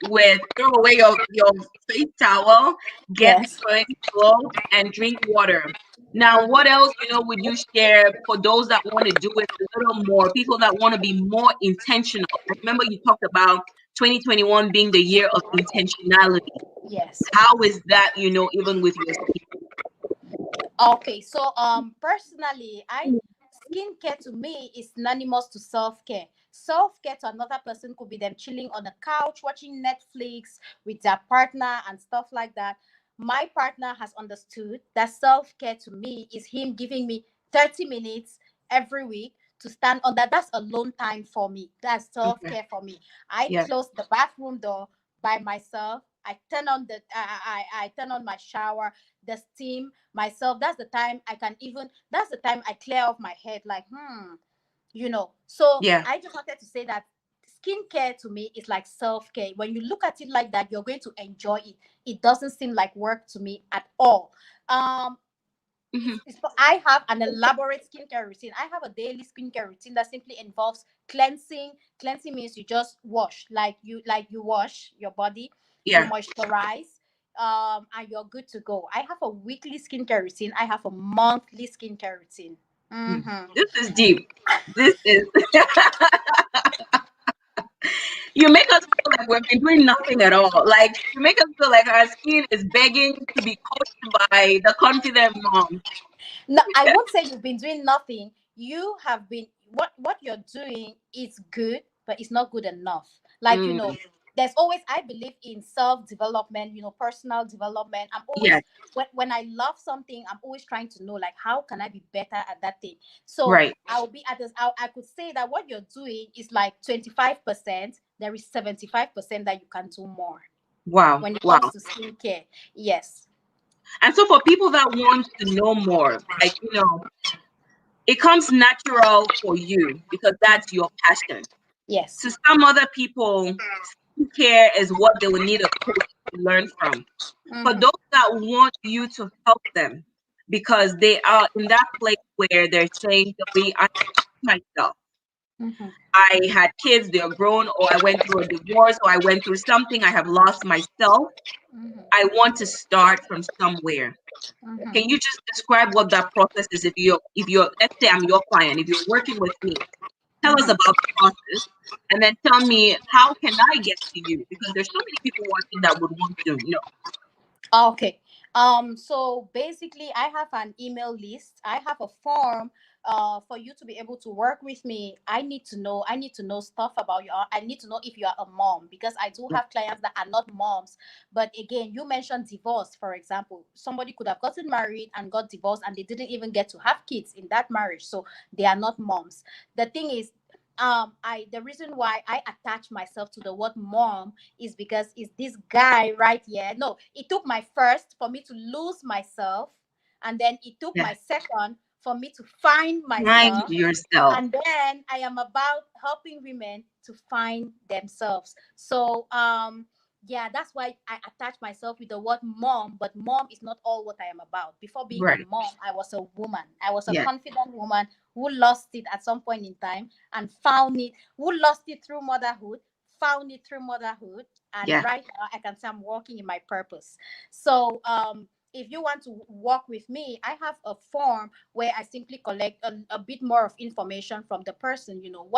with throw away your face towel, get Yes. exfoliating clothes, and drink water. Now, what else would you share for those that want to do it a little more? People that want to be more intentional. I remember you talked about 2021 being the year of intentionality. Yes. How is that? Even with your skin. Okay, so personally, I skincare to me is synonymous to self-care. Self-care to another person could be them chilling on the couch watching Netflix with their partner and stuff like that. My partner has understood that self-care to me is him giving me 30 minutes every week to stand on that. That's alone time for me. That's Okay. self-care for me. I Yeah. close the bathroom door by myself. I turn on I turn on my shower, the steam myself. That's the time I clear off my head, like, so Yeah. I just wanted to say that skincare to me is like self-care. When you look at it like that, you're going to enjoy it. It doesn't seem like work to me at all. um Hmm. I have an elaborate skincare routine. I have a daily skincare routine that simply involves cleansing. Cleansing means you just wash, like you wash your body, you Yeah. moisturize, and you're good to go. I have a weekly skincare routine. I have a monthly skincare routine. Mm-hmm. This is deep. This is you make us feel like we've been doing nothing at all. Like you make us feel like our skin is begging to be coached by the confident mom. No, I won't say you've been doing nothing. You have been, what you're doing is good, but it's not good enough. Like, Mm, there's always, I believe in self-development, personal development. I'm yes, always, when I love something, I'm always trying to know, like, how can I be better at that thing? So right. I'll be at this, I could say that what you're doing is like 25%. There is 75% that you can do more Wow. when it comes Wow. to skincare. Yes. And so for people that want to know more, like it comes natural for you because that's your passion. Yes. To some other people, skincare is what they will need a coach to learn from. For Mm-hmm. those that want you to help them because they are in that place where they're saying, "Dolly, I myself. Mm-hmm. I had kids, they're grown, or I went through a divorce, or I went through something, I have lost myself. I want to start from somewhere." Can Mm-hmm. you just describe what that process is? If you're let's say I'm your client, if you're working with me, tell us Mm-hmm. about the process and then tell me how can I get to you? Because there's so many people watching that would want to know. Okay. So basically, I have an email list. I have a form. For you to be able to work with me, I need to know. I need to know stuff about you. I need to know if you are a mom, because I do Yeah. have clients that are not moms. But again, you mentioned divorce, for example. Somebody could have gotten married and got divorced, and they didn't even get to have kids in that marriage, so they are not moms. The thing is, I the reason why I attach myself to the word mom is because it's this guy right here. No, it took my first for me to lose myself, and then it took Yeah. my second for me to find Find myself, yourself. and then I am about helping women to find themselves. So yeah, that's why I attach myself with the word mom, but mom is not all what I am about. Before being a Right. mom, I was a woman. I was a Yeah. confident woman who lost it at some point in time and found it, who lost it through motherhood, found it through motherhood, and Yeah. right now I can say I'm walking in my purpose. So if you want to work with me, I have a form where I simply collect a bit more of information from the person. You know,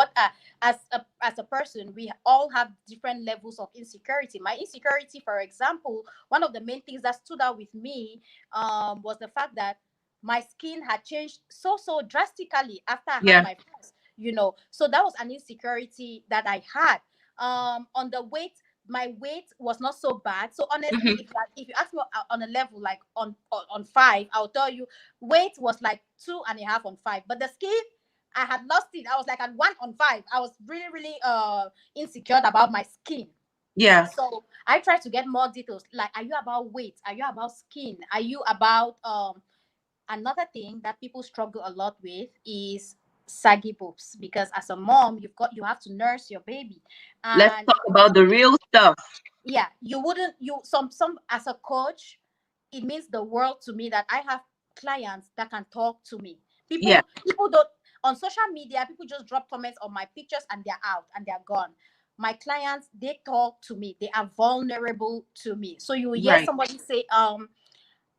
as a person, we all have different levels of insecurity. My insecurity, for example, one of the main things that stood out with me was the fact that my skin had changed so drastically after I had Yeah. my first. You know, so that was an insecurity that I had. On the weight, my weight was not so bad. So honestly, Hmm. if you ask me on a level like on five, I'll tell you weight was like 2.5 on five. But the skin, I had lost it. I was like at 1 on 5. I was really insecure about my skin. Yeah. So I try to get more details. Like, are you about weight? Are you about skin? Are you about another thing that people struggle a lot with is saggy boobs, because as a mom you have to nurse your baby, Let's and talk about the real stuff. yeah, you wouldn't you some as a coach, it means the world to me that I have clients that can talk to me. Yeah. People don't, on social media, people just drop comments on my pictures and they're out and they're gone. My clients, they talk to me, they are vulnerable to me. So you will hear Right. somebody say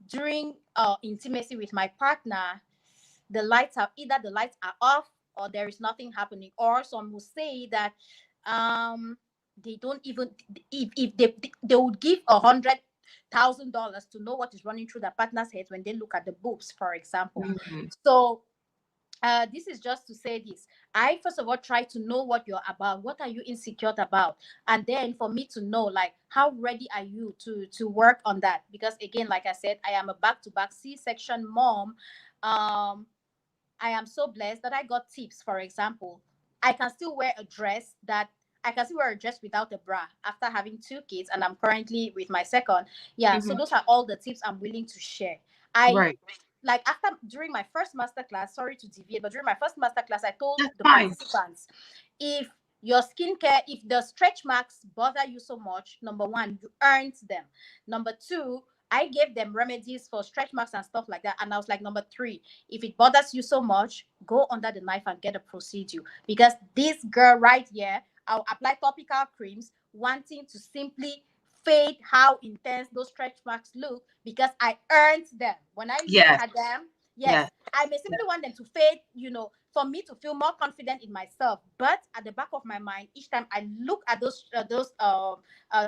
during intimacy with my partner, the lights are off or there is nothing happening, or some will say that um they don't even, if they would give $100,000 to know what is running through their partner's head when they look at the boobs, for example. Mhm. So this is just to say this. I first of all try to know what you're about. What are you insecure about? And then for me to know, like, how ready are you to work on that? Because again, like I said, I am a back-to-back C-section mom. I am so blessed that I got tips. For example, I can still wear a dress that I can still wear a dress without a bra after having 2 kids, and I'm currently with my second. Yeah, so Mhm. those are all the tips I'm willing to share. I Right. like after during my first master class, sorry to deviate, but during my first master class, I told That's the fine. participants, if your skincare, if the stretch marks bother you so much, number one, you earned them. Number two, I gave them remedies for stretch marks and stuff like that. And I was like, number three, if it bothers you so much, go under the knife and get a procedure. Because this girl right here, I'll apply topical creams, wanting to simply fade how intense those stretch marks look, because I earned them. When I look Yes. at them, yes, Yes. I may Yes. simply want them to fade, for me to feel more confident in myself. But at the back of my mind, each time I look at those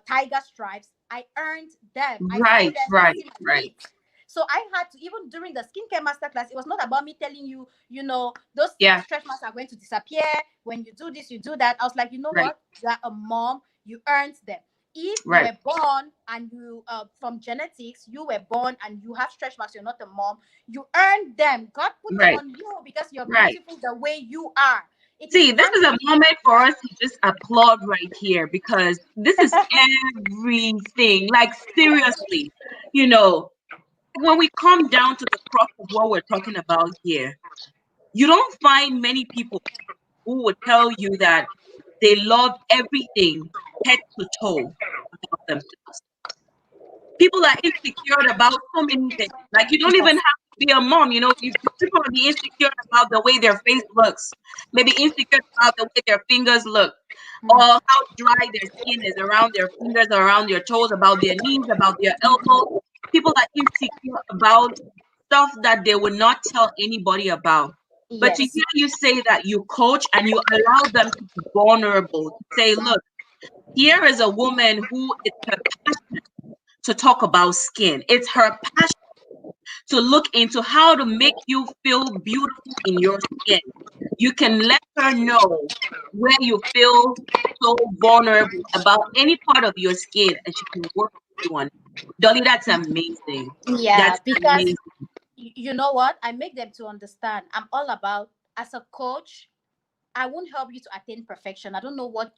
tiger stripes, I earned them. I see Right. them. I Right. see my Right. feet. So I had to, even during the skincare masterclass, it was not about me telling you, those Yeah. stretch marks are going to disappear. When you do this, you do that. I was like, you know Right. what? You are a mom. You earned them. If you Right. were born and you, from genetics, you were born and you have stretch marks, you're not a mom. You earned them. God put them Right. on you because you're Right. beautiful the way you are. It is See, this one is a thing. moment for Yeah. us to just applaud right here because this is everything. Like, seriously, you know, when we come down to the crux of what we're talking about here, you don't find many people who would tell you that they love everything head to toe about themselves. People are insecure about so many things. Like, you don't even Yes. have to be a mom. People will be insecure about the way their face looks, maybe insecure about the way their fingers look, or Mm. how dry their skin is around their fingers, around their toes, about their knees, about their elbows. People are insecure about stuff that they would not tell anybody about. But to Yes. hear you say that you coach and you allow them to be vulnerable, to say, look, here is a woman who is her passion to talk about skin. It's her passion to look into how to make you feel beautiful in your skin. You can let her know where you feel so vulnerable about any part of your skin and she can work with you on it. Dolly, that's amazing. Yeah, That's because amazing. you know what? I make them to understand. I'm all about, as a coach, I won't help you to attain perfection. I don't know what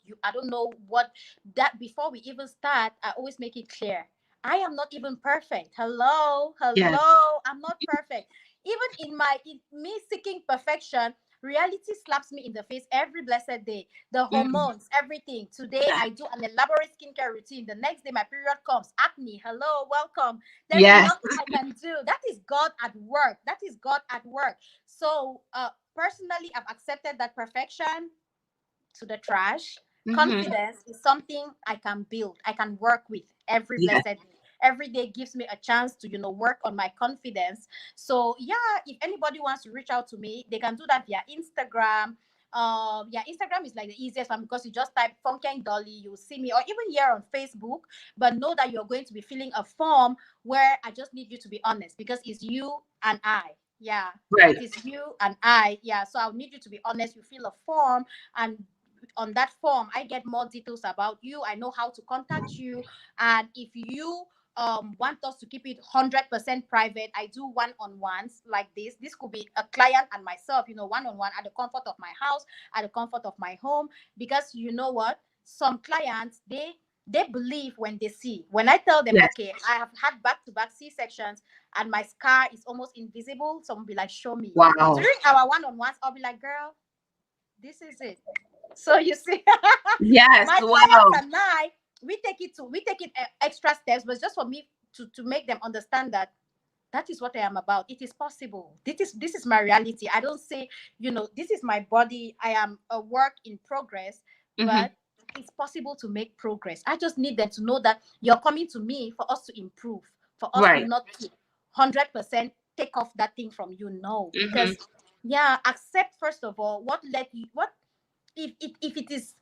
that before we even start, I always make it clear. I am not even perfect. Hello, Yes. hello. I'm not perfect. Even in me seeking perfection, reality slaps me in the face every blessed day. The Mm. hormones, everything. Today Yeah. I do an elaborate skincare routine. The next day my period comes. Acne, hello, welcome. There's Yes. nothing I can do. That is God at work. That is God at work. So personally, I've accepted that perfection to the trash. Mm-hmm. Confidence is something I can build, I can work with every Yes. blessed day. Every day gives me a chance to, work on my confidence. So yeah, if anybody wants to reach out to me, they can do that via Instagram. Yeah, Instagram is like the easiest one because you just type Fonkeng Dolly, you'll see me, or even here on Facebook. But know that you're going to be filling a form where I just need you to be honest because it's you and I. Yeah, Right. it is you and I. Yeah, so I'll need you to be honest. You fill a form, and on that form I get more details about you. I know how to contact you. And if you want us to keep it 100% private, I do one-on-ones like this could be a client and myself, one-on-one at the comfort of my house, at the comfort of my home. Because you know what, some clients, they believe when they see. When I tell them, Yes. okay, I have had back-to-back C-sections and my scar is almost invisible, some will be like, show me. Wow. During our one-on-ones, I'll be like, girl, this is it. So you see, Yes. my clients Wow. and I, we take it extra steps, but just for me to make them understand that that is what I am about. It is possible. This is my reality. I don't say, this is my body. I am a work in progress, Mm-hmm. but it's possible to make progress. I just need them to know that you're coming to me for us to improve, for us Right. not to 100% take off that thing from you. No, Mm-hmm. because yeah, accept first of all what led you, what if it is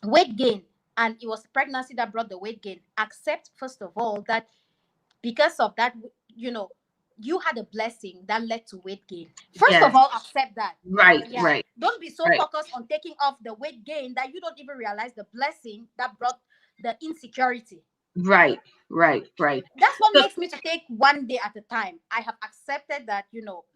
weight gain and it was pregnancy that brought the weight gain. Accept first of all that because of that, you know you had a blessing that led to weight gain. First of Yes. all, accept that. Right. Yeah, Right. don't be so Right. focused on taking off the weight gain that you don't even realize the blessing that brought the insecurity. Right. Right. Right. That's what So makes me to take one day at a time. I have accepted that,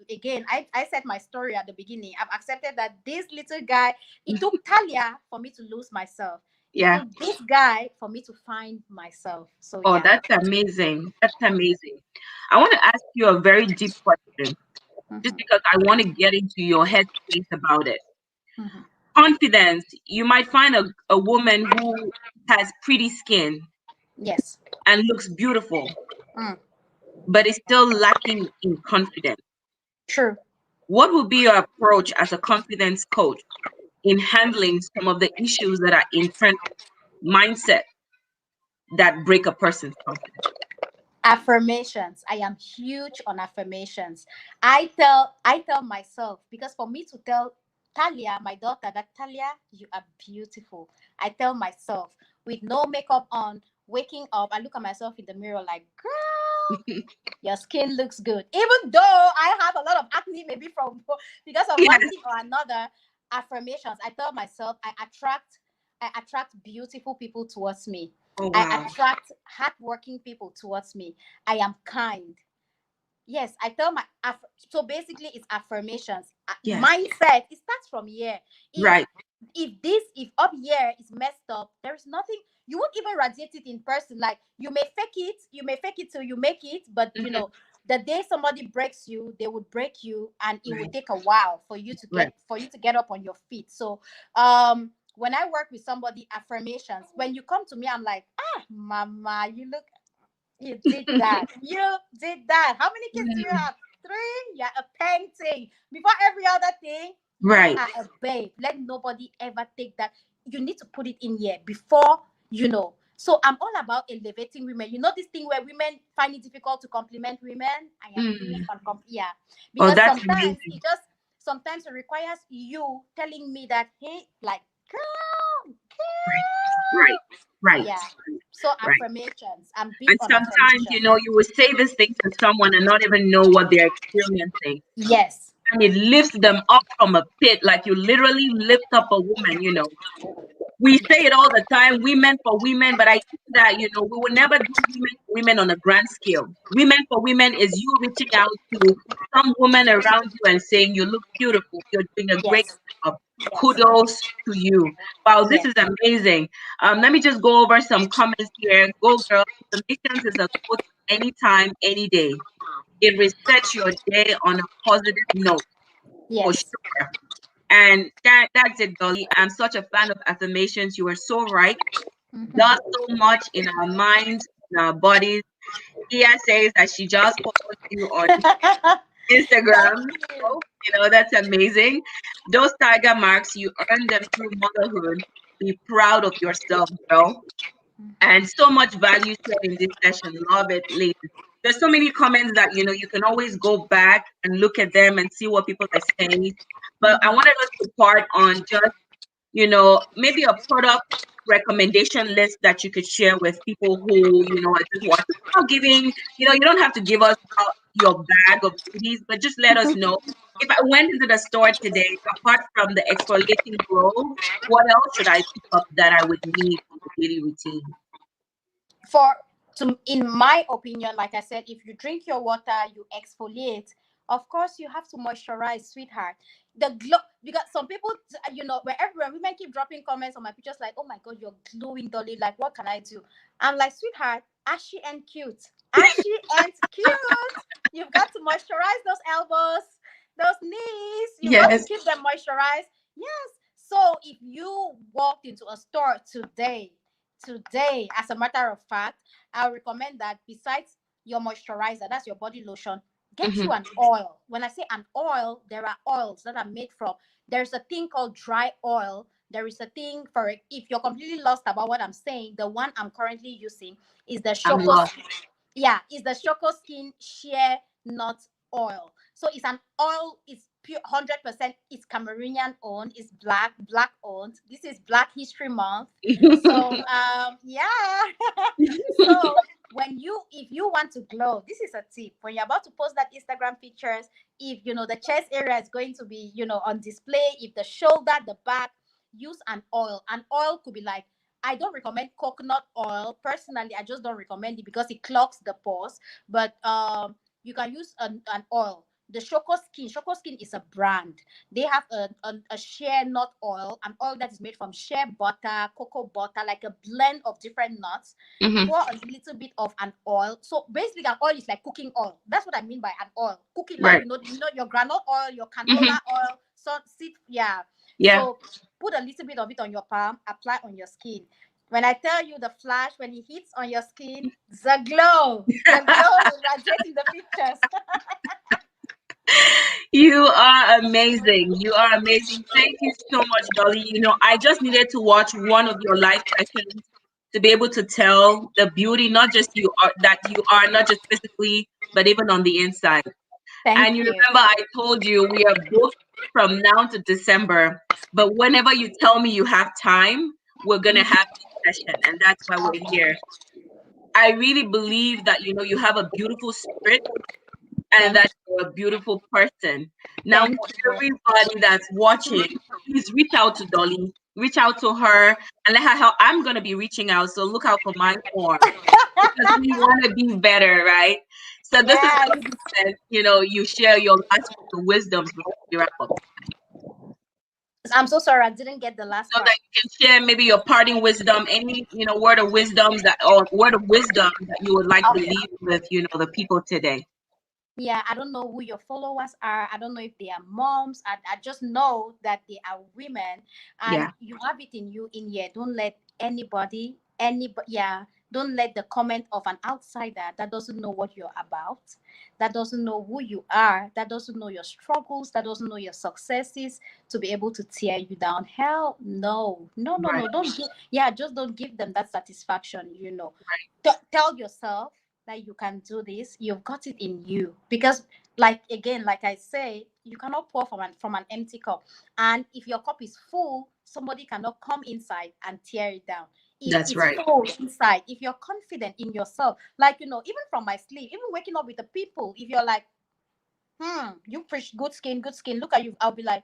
again, I said my story at the beginning. I've accepted that this little guy, it took Talia for me to lose myself. It yeah. took this guy for me to find myself. So Oh, yeah. that's amazing. That's amazing. I want to ask you a very deep question, just Mhm, because I want to get into your headspace about it. mhm. Confidence. You might find a woman who has pretty skin Yes. and looks beautiful, Mm, but is still lacking in confidence. true. What would be your approach as a confidence coach in handling some of the issues that are internal mindset that break a person's confidence? Affirmations. I am huge on affirmations. I tell myself, because for me to tell Talia, my daughter, that Talia, you are beautiful. I tell myself with no makeup on, waking up, I look at myself in the mirror like, girl, your skin looks good. Even though I have a lot of acne, maybe from because of one Yes. thing or another. Affirmations. I tell myself I attract beautiful people towards me. Oh I wow. attract hardworking people towards me. I am kind. Yes, I tell so basically it's affirmations. Yes. Mindset, it starts from here. If Right. if up here is messed up, there's nothing. You won't even radiate it in person. Like, you may fake it till you make it, but Hmm. the day somebody breaks you, they would break you, and it would Right. take a while for you to Right. get up on your feet. So when I work with somebody, affirmations, when you come to me, I'm like, mama, you did that. You did that. How many kids do you Mm. have? Three? Yeah, a painting. Before every other thing, you Right. are a babe. Let nobody ever take that. You need to put it in here before you know. So I'm all about elevating women. You know this thing where women find it difficult to compliment women? I am huge Mm. on yeah. Oh, Because that's amazing. sometimes it requires you telling me that, hey, like, girl, Right. Right. Right. yeah. So Right. affirmations. I'm big And on sometimes, affirmations. you will say this thing to someone and not even know what they're experiencing. Yes. And it lifts them up from a pit, like you literally lift up a woman, We say it all the time, women for women, but I think that, we will never do women for women on a grand scale. Women for women is you reaching out to some woman around you and saying, you look beautiful, you're doing a great Yes. job. Yes. Kudos to you. Wow, this Yes. is amazing. Let me just go over some comments here. Go girl, submissions is a coach anytime, any day. It resets your day on a positive note for Yes. sure. And that's it, Dolly. I'm such a fan of affirmations. You are so right. Does Mhm. so much in our minds, in our bodies. Ia says that she just followed you on Thank Instagram. you. Oh, that's amazing. Those tiger marks, you earned them through motherhood. Be proud of yourself, girl. And so much value shared in this session. Love it, ladies. There's so many comments that you can always go back and look at them and see what people are saying. But I wanted us to part on just maybe a product recommendation list that you could share with people who are just watching. Not giving, you don't have to give us out your bag of goodies, but just let us know. If I went into the store today, apart from the exfoliating grove, what else should I pick up that I would need for the daily routine? For to In my opinion, like I said, if you drink your water, you exfoliate. Of course, you have to moisturize, sweetheart. The glow, because some people, wherever women keep dropping comments on my pictures, like, "Oh my God, you're glowing, Dolly. Like, what can I do?" I'm like, "Sweetheart, ashy and cute, ashy and cute. You've got to moisturize those elbows, those knees. You've got to Yes. keep them moisturized." Yes. So if you walked into a store today, as a matter of fact, I recommend that besides your moisturizer, that's your body lotion, get Hmm. you an oil. When I say an oil, there are oils that are made from, there's a thing called dry oil. There is a thing for it. If you're completely lost about what I'm saying, the one I'm currently using is the I'm Shoko, lost. yeah, it's the Shoko Skin Shea Nut Oil. So it's an oil, it's pure 100%, it's Cameroonian owned, it's black owned. This is Black History Month. So yeah. So if you want to glow, this is a tip. When you're about to post that Instagram pictures, if the chest area is going to be on display, if the shoulder, the back, use an oil. An oil could be like, I don't recommend coconut oil personally. I just don't recommend it because it clogs the pores. But you can use an oil. The Shoko Skin is a brand. They have a shea nut oil, an oil that is made from shea butter, cocoa butter, like a blend of different nuts. Hmm. Pour a little bit of an oil. So basically, an oil is like cooking oil. That's what I mean by an oil. Cooking, like Right. your granola oil, your Hmm. canola oil, so seed, yeah. Yeah. So put a little bit of it on your palm, apply on your skin. When I tell you the flash, when it hits on your skin, the glow will radiate in the pictures. You are amazing. You are amazing. Thank you so much, Dolly. I just needed to watch one of your live sessions to be able to tell the beauty, not just you are not just physically, but even on the inside. And Thank you you. remember I told you we are booked from now to December, but whenever you tell me you have time, we're gonna have this session, and that's why we're here. Okay. I really believe that you have a beautiful spirit and Thank that you. you're a beautiful person. Now, Thank for you. everybody that's watching, please reach out to Dolly, reach out to her, and let her help. I'm going to be reaching out, so look out for my form because we want to be better, right? So, this is Yes. when you share your last words of wisdoms before we wrap up. I'm so sorry I didn't get the last So that part. you can share maybe your parting wisdom, any word of wisdoms or word of wisdom that you would like to Okay. leave with the people today. Yeah, I don't know who your followers are. I don't know if they are moms. I just know that they are women, and Yeah, you have it in you in here. Don't let don't let the comment of an outsider that doesn't know what you're about, that doesn't know who you are, that doesn't know your struggles, that doesn't know your successes, to be able to tear you down. Hell no. No, no, right, no. Don't give, yeah, just don't give them that satisfaction. Tell yourself that you can do this. You've got it in you. Because like I say, you cannot pour from an empty cup. And if your cup is full, somebody cannot come inside and tear it down. If that's it's right. full inside, if you're confident in yourself, like even from my sleep, even waking up with the people, if you're like, you preach good skin, look at you, I'll be like,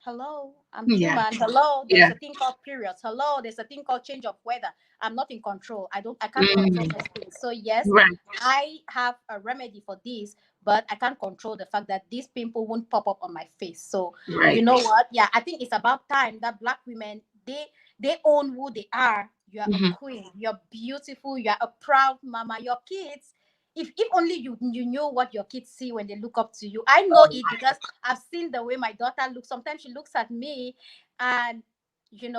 hello, I'm Yeah, human. Hello, there is yeah. a thing called periods. Hello, there's a thing called change of weather. I'm not in control. I can't control Mm, those things. So yes, right. I have a remedy for this, but I can't control the fact that these pimple won't pop up on my face. So you Right. know what? Yeah, I think it's about time that Black women, they own who they are. You are a Hmm. queen. You're beautiful. You are a proud mama. Your kids, if only you knew what your kids see when they look up to you. I know it because I've seen the way my daughter looks. Sometimes she looks at me, and even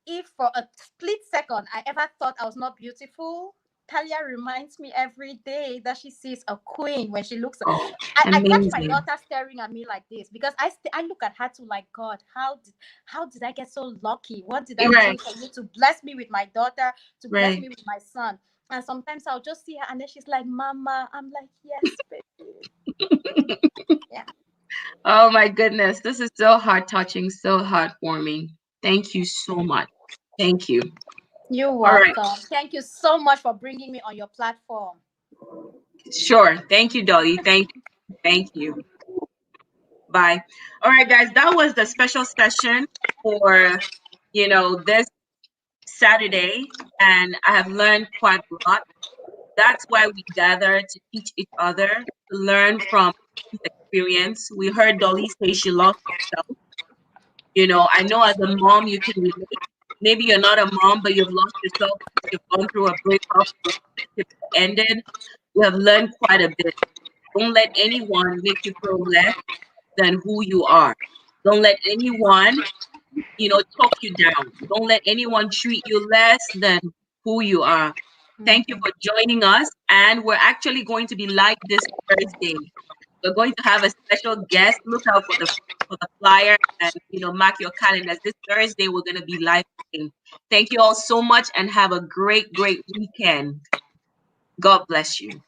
if for a split second I ever thought I was not beautiful, Talia reminds me every day that she sees a queen when she looks. Oh, I catch my amazing. daughter staring at me like this because I look at her too, like, God, how did I get so lucky? What did I do Right, for you to bless me with my daughter, to bless right. me with my son? And sometimes I'll just see her and then she's like, Mama. I'm like, yes, baby. Yeah. Oh my goodness, this is so heart touching, so heartwarming. Thank you so much. Thank you. You're All right, welcome. Thank you so much for bringing me on your platform. sure. Thank you, Dolly. Thank you. Thank you. Bye. All right, guys, that was the special session for, this Saturday, and I have learned quite a lot. That's why we gather to teach each other, to learn from experience. We heard Dolly say she lost herself. I know as a mom you can relate. Maybe you're not a mom, but you've lost yourself because you've gone through a breakup, relationship ended. You have learned quite a bit. Don't let anyone make you feel less than who you are. Don't let anyone, talk you down. Don't let anyone treat you less than who you are. Thank you Mhm. for joining us. And we're actually going to be live this Thursday. We're going to have a special guest. Look out for the flyer and mark your calendars. This Thursday we're going to be live. Thank you all so much and have a great, great weekend. God bless you.